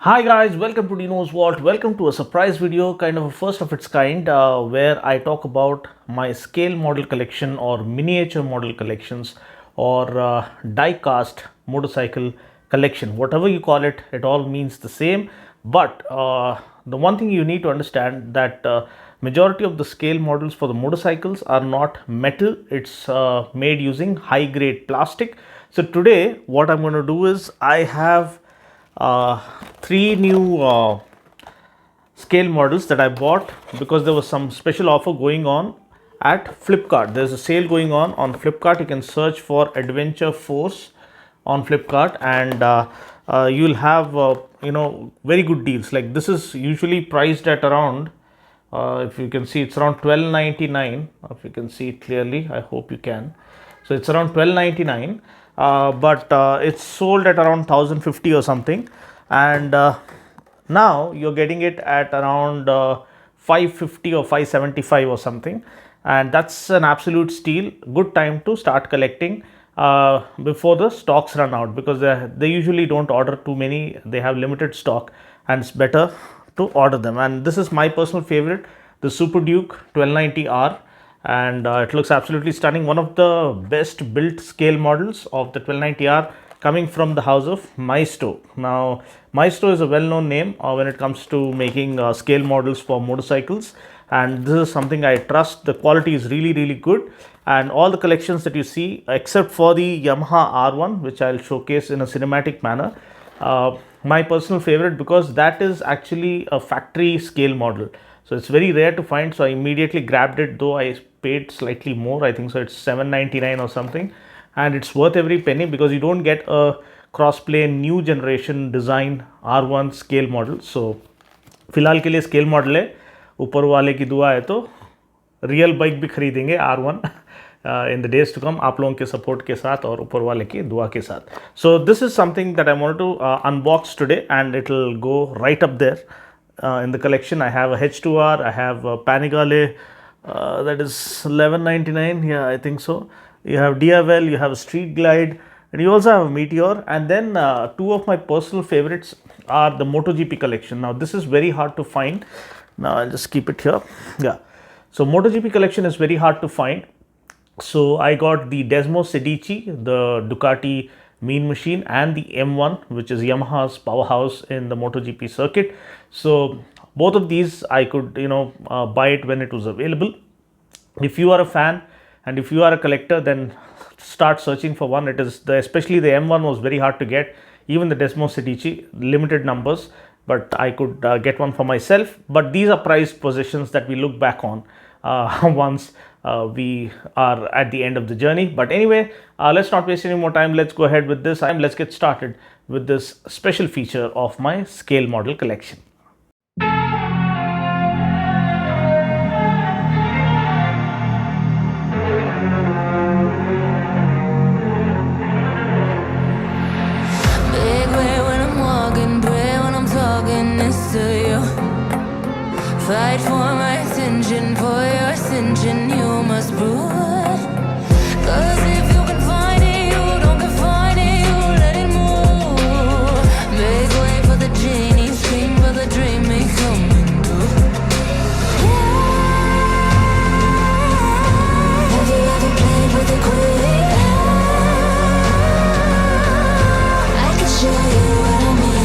Hi guys, welcome to Dino's Vault. Welcome to a surprise video, kind of a first of its kind, where I talk about my scale model collection or miniature model collections or die-cast motorcycle collection. Whatever you call it, it all means the same. But the one thing you need to understand that majority of the scale models for the motorcycles are not metal. It's made using high-grade plastic. So today, what I'm going to do is I have three new scale models that I bought because there was some special offer going on at Flipkart. There's a sale going on Flipkart. You can search for Adventure Force on Flipkart and you'll have very good deals. Like this is usually priced at around if you can see, it's around $12.99. If you can see it clearly, I hope you can. So it's around $12.99. But it's sold at around 1050 or something, and now you're getting it at around 550 or 575 or something, and that's an absolute steal. Good time to start collecting before the stocks run out, because they usually don't order too many. They have limited stock and it's better to order them. And this is my personal favorite, the Superduke 1290R. And it looks absolutely stunning. One of the best built scale models of the 1290R, coming from the house of Maisto. Now Maisto is a well-known name when it comes to making scale models for motorcycles, and this is something I trust. The quality is really good, and all the collections that you see except for the Yamaha R1, which I'll showcase in a cinematic manner, my personal favorite, because that is actually a factory scale model. So it's very rare to find, so I immediately grabbed it, though I paid slightly more. I think so it's $7.99 or something, and it's worth every penny because you don't get a crossplay new generation design R1 scale model. So फिलहाल के लिए scale model है, ऊपर वाले की दुआ है तो real bike भी खरीदेंगे R1 in the days to come, आप लोगों के support के साथ और ऊपर वाले की दुआ के साथ. So this is something that I wanted to unbox today, and it will go right up there. In the collection, I have a H2R, I have a Panigale, that is $11.99, yeah, I think so. You have Diavel, you have a Street Glide, and you also have a Meteor. And then two of my personal favorites are the MotoGP collection. Now this is very hard to find. Now I'll just keep it here. Yeah, so MotoGP collection is very hard to find. So I got the Desmosedici, the Ducati Mean Machine, and the M1, which is Yamaha's powerhouse in the MotoGP circuit. So both of these I could buy it when it was available. If you are a fan and if you are a collector, then start searching for one. It is especially the M1 was very hard to get. Even the Desmosedici, limited numbers, but I could get one for myself. But these are prized possessions that we look back on once we are at the end of the journey. But anyway, let's not waste any more time. Let's go ahead with this. Let's get started with this special feature of my scale model collection. Fight for my attention, for your ascension, you must prove it. Cause if you can find it, you don't confine it, you let it move. Make way for the genie, scream for the dream, may coming through. Yeah. Have you ever played with a queen? I can show you what I mean.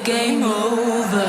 Game over.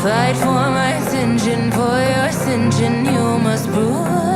Fight for my attention, for your ascension, you must prove